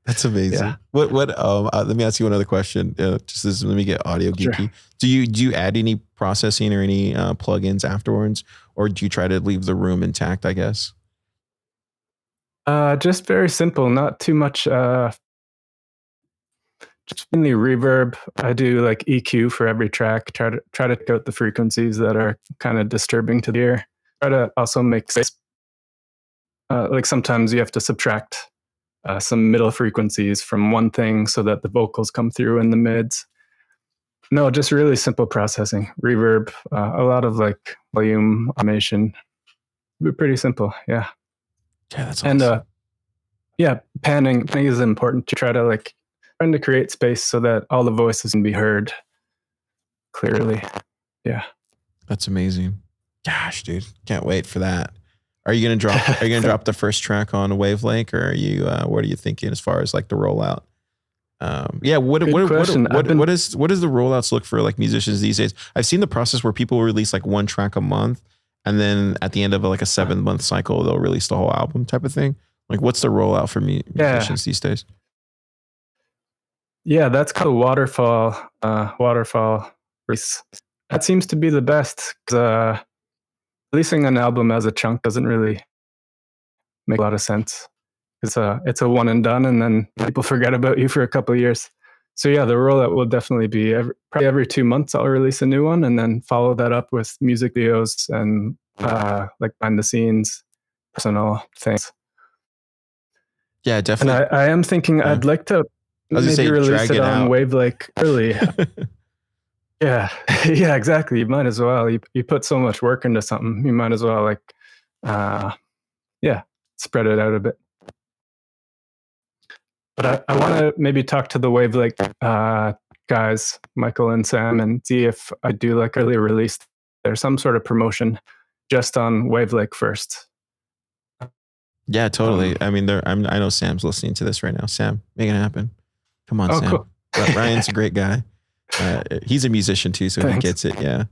That's amazing. Yeah. What let me ask you another question. Just this, let me get audio geeky. Sure. Do you add any processing or any plugins afterwards, or do you try to leave the room intact, I guess? Just very simple, not too much. Just mainly reverb. I do like EQ for every track. Try to take out the frequencies that are kind of disturbing to the ear. Try to also make space. Like sometimes you have to subtract some middle frequencies from one thing so that the vocals come through in the mids. No, just really simple processing. Reverb, a lot of like volume automation. Be pretty simple, yeah. Yeah, that's awesome. And yeah, panning is important to try to like trying to create space so that all the voices can be heard clearly. Yeah, that's amazing. Gosh, dude, can't wait for that. Are you gonna drop the first track on Wavlake, or are you? What are you thinking as far as like the rollout? Yeah, what does the rollouts look for like musicians these days? I've seen the process where people release like one track a month, and then at the end of like a 7-month cycle, they'll release the whole album type of thing. Like, what's the rollout for musicians these days? Yeah, that's called waterfall release. That seems to be the best because releasing an album as a chunk doesn't really make a lot of sense. It's a one and done, and then people forget about you for a couple of years. So yeah, the rollout will definitely be probably every 2 months I'll release a new one, and then follow that up with music videos and like behind the scenes, personal things. Yeah, definitely. And I am thinking I'd like to maybe release it on Wavlake early. Yeah, yeah, exactly. You might as well. You put so much work into something, you might as well spread it out a bit. But I want to maybe talk to the Wavlake guys, Michael and Sam, and see if I do like early release. There's some sort of promotion just on Wavlake first. Yeah, totally. I mean, I know Sam's listening to this right now. Sam, make it happen. Come on, Sam. Cool. Ryan's a great guy. He's a musician too, so Thanks. He gets it. Yeah.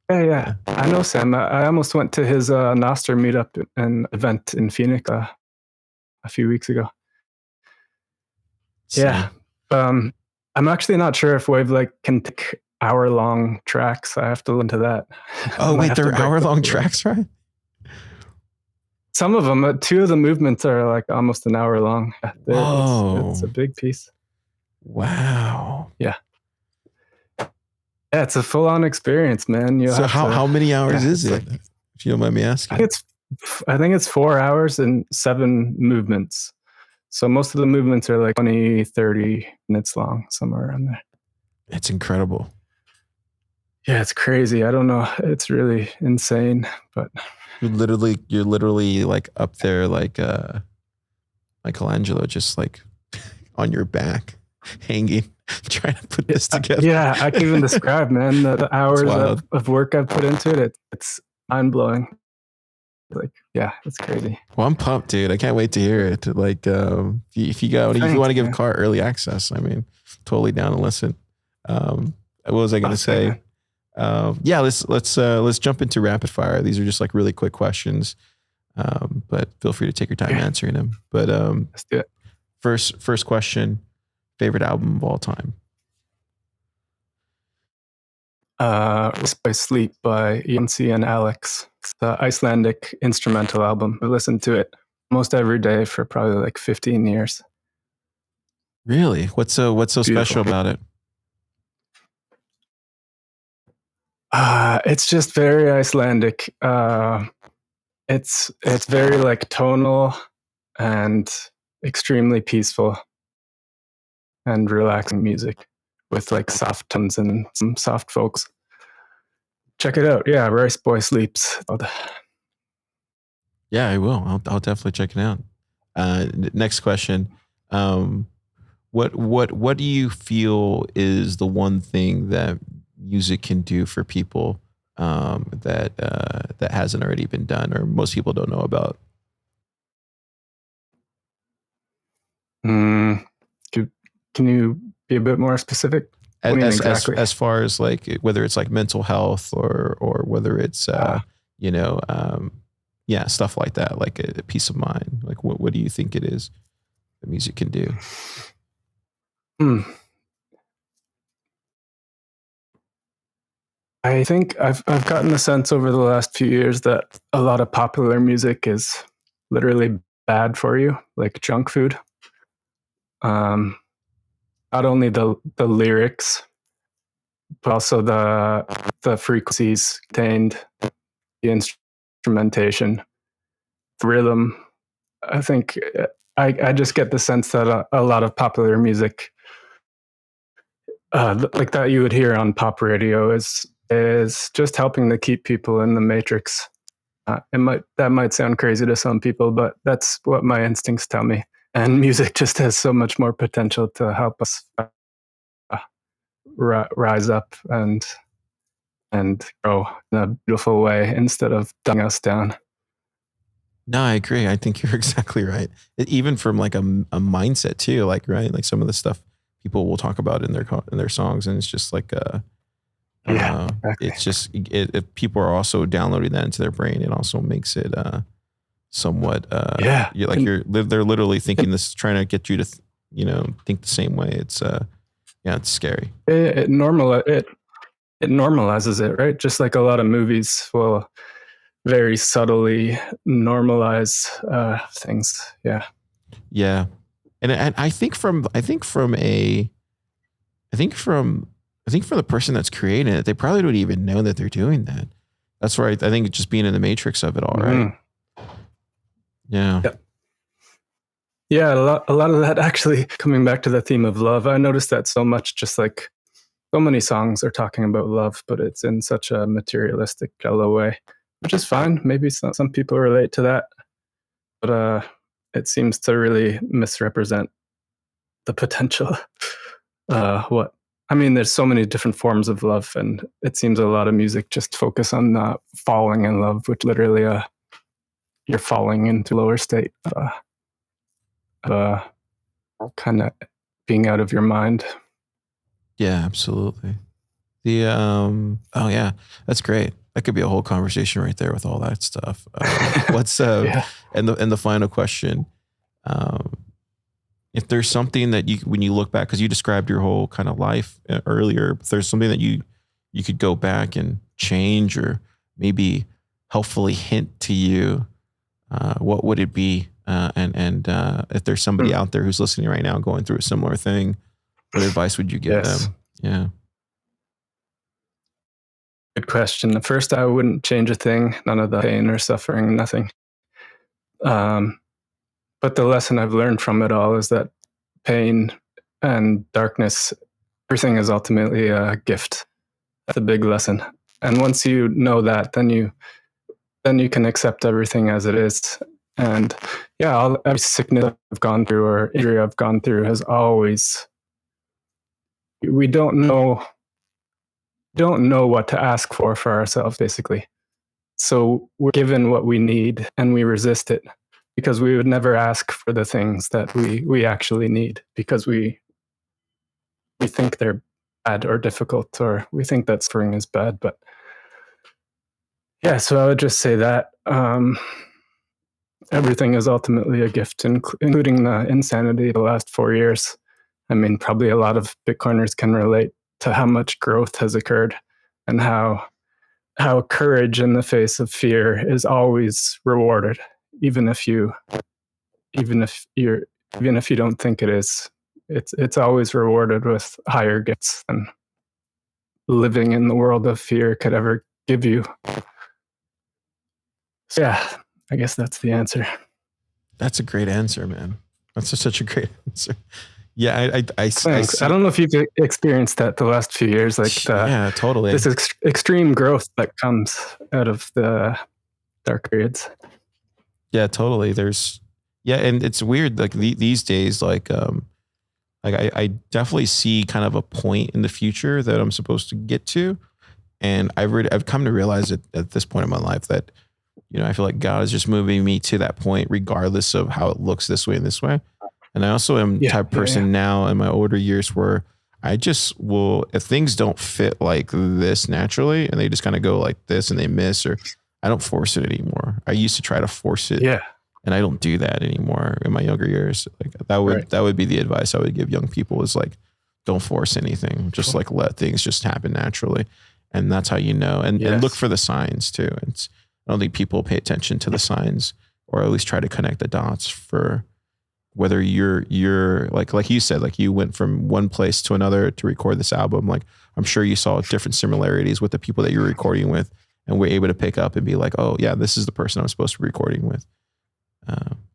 Yeah. I know Sam. I almost went to his Noster meetup and event in Phoenix a few weeks ago. Same. Yeah. I'm actually not sure if Wavlake can take hour-long tracks. I have to look into that. Oh, wait, they're hour-long tracks, right? Some of them, 2 of the movements are like almost an hour long. Oh, it's a big piece. Wow. Yeah. Yeah, it's a full-on experience, man. So how many hours is it? If you don't mind me asking. I think it's 4 hours and 7 movements. So most of the movements are like 20, 30 minutes long, somewhere around there. It's incredible. Yeah, it's crazy. I don't know. It's really insane, but you're literally like up there like Michelangelo, just like on your back, hanging, trying to put this together. Yeah, I can even describe, man, the hours of work I've put into it. It's mind-blowing. Like, yeah, it's crazy. Well, I'm pumped, dude. I can't wait to hear it. Like, if you want to give Car early access, I mean, totally down to listen. What was I going to say? Yeah, let's jump into rapid fire. These are just like really quick questions, but feel free to take your time answering them. But let's do it. First question: favorite album of all time? By Sleep by Jansi and Alex. It's the Icelandic instrumental album. I listened to it almost every day for probably like 15 years. Really? What's so Beautiful. Special about it? It's just very Icelandic. It's very like tonal and extremely peaceful and relaxing music with like soft tones and some soft folks. Check it out. Yeah, Rice Boy Sleeps. Yeah, I will. I'll definitely check it out. Next question. What do you feel is the one thing that music can do for people that hasn't already been done or most people don't know about? Can you be a bit more specific? As far as like whether it's like mental health or whether it's stuff like that, like a peace of mind. Like what do you think it is that music can do? I think I've gotten the sense over the last few years that a lot of popular music is literally bad for you, like junk food. Not only the lyrics, but also the frequencies contained, the instrumentation, the rhythm. I think I just get the sense that a lot of popular music, like that you would hear on pop radio, is just helping to keep people in the matrix. That might sound crazy to some people, but that's what my instincts tell me. And music just has so much more potential to help us rise up and grow in a beautiful way instead of dumbing us down. No, I agree. I think you're exactly right. Even from like a mindset too, like, right? Like some of the stuff people will talk about in their songs, and it's just like exactly. It's just if people are also downloading that into their brain, it also makes it somewhat they're literally thinking this, trying to get you to think the same way. It's it's scary. It normalizes it, right? Just like a lot of movies will very subtly normalize things. Yeah. Yeah. And I think from the person that's creating it, they probably don't even know that they're doing that. That's right. I think just being in the matrix of it all, right? Yeah. Yep. Yeah, a lot of that actually coming back to the theme of love. I noticed that so much, just like so many songs are talking about love, but it's in such a materialistic, shallow way, which is fine. Maybe some people relate to that, but it seems to really misrepresent the potential. There's so many different forms of love, and it seems a lot of music just focus on falling in love, which literally you're falling into lower state of kind of being out of your mind. Yeah, absolutely. Oh yeah, that's great. That could be a whole conversation right there with all that stuff. What's Yeah. and the final question, if there's something that when you look back, because you described your whole kind of life earlier, if there's something that you could go back and change or maybe helpfully hint to you, what would it be? And if there's somebody out there who's listening right now going through a similar thing, what advice would you give them? Yeah. Good question. First, I wouldn't change a thing, none of the pain or suffering, nothing. But the lesson I've learned from it all is that pain and darkness, everything is ultimately a gift. That's a big lesson. And once you know that, then you can accept everything as it is. And yeah, every sickness I've gone through or injury I've gone through has always, we don't know what to ask for ourselves, basically. So we're given what we need and we resist it because we would never ask for the things that we actually need because we think they're bad or difficult, or we think that suffering is bad. But yeah, so I would just say that everything is ultimately a gift, including the insanity of the last 4 years. I mean, probably a lot of Bitcoiners can relate to how much growth has occurred and how courage in the face of fear is always rewarded, even if you don't think it is. It's always rewarded with higher gifts than living in the world of fear could ever give you. So yeah, I guess that's the answer. That's a great answer, man. That's such a great answer. Yeah, I don't know if you've experienced that the last few years, yeah, totally. This extreme growth that comes out of the dark periods. Yeah, totally. And it's weird. Like these days, I definitely see kind of a point in the future that I'm supposed to get to, and I've come to realize it at this point in my life that, I feel like God is just moving me to that point, regardless of how it looks this way and this way. And I also am the type of person now in my older years where I just will, if things don't fit like this naturally and they just kind of go like this and they miss, or I don't force it anymore. I used to try to force it. Yeah. And I don't do that anymore in my younger years. Like that would be the advice I would give young people, is like, don't force anything. Just like let things just happen naturally. And that's how you know. And look for the signs too. I don't think people pay attention to the signs, or at least try to connect the dots for whether you're like you said, like you went from one place to another to record this album. Like I'm sure you saw different similarities with the people that you're recording with, and were able to pick up and be like, oh yeah, this is the person I'm supposed to be recording with.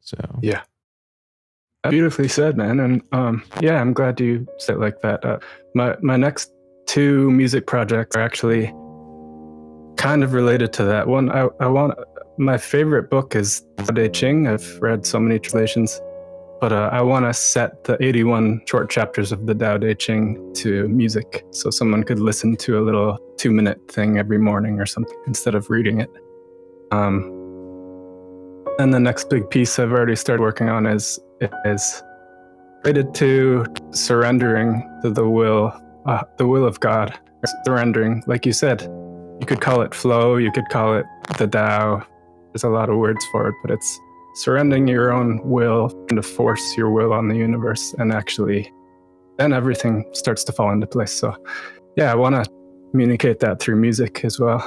So yeah, beautifully said, man. And I'm glad you said it like that. My next 2 music projects are actually kind of related to that. One, my favorite book is Tao Te Ching. I've read so many translations, but I want to set the 81 short chapters of the Tao Te Ching to music, so someone could listen to a little 2-minute thing every morning or something instead of reading it. And the next big piece I've already started working on is related to surrendering to the will of God. Surrendering, like you said, you could call it flow, you could call it the Tao. There's a lot of words for it, but it's surrendering your own will and to force your will on the universe, and actually then everything starts to fall into place. So yeah, I want to communicate that through music as well.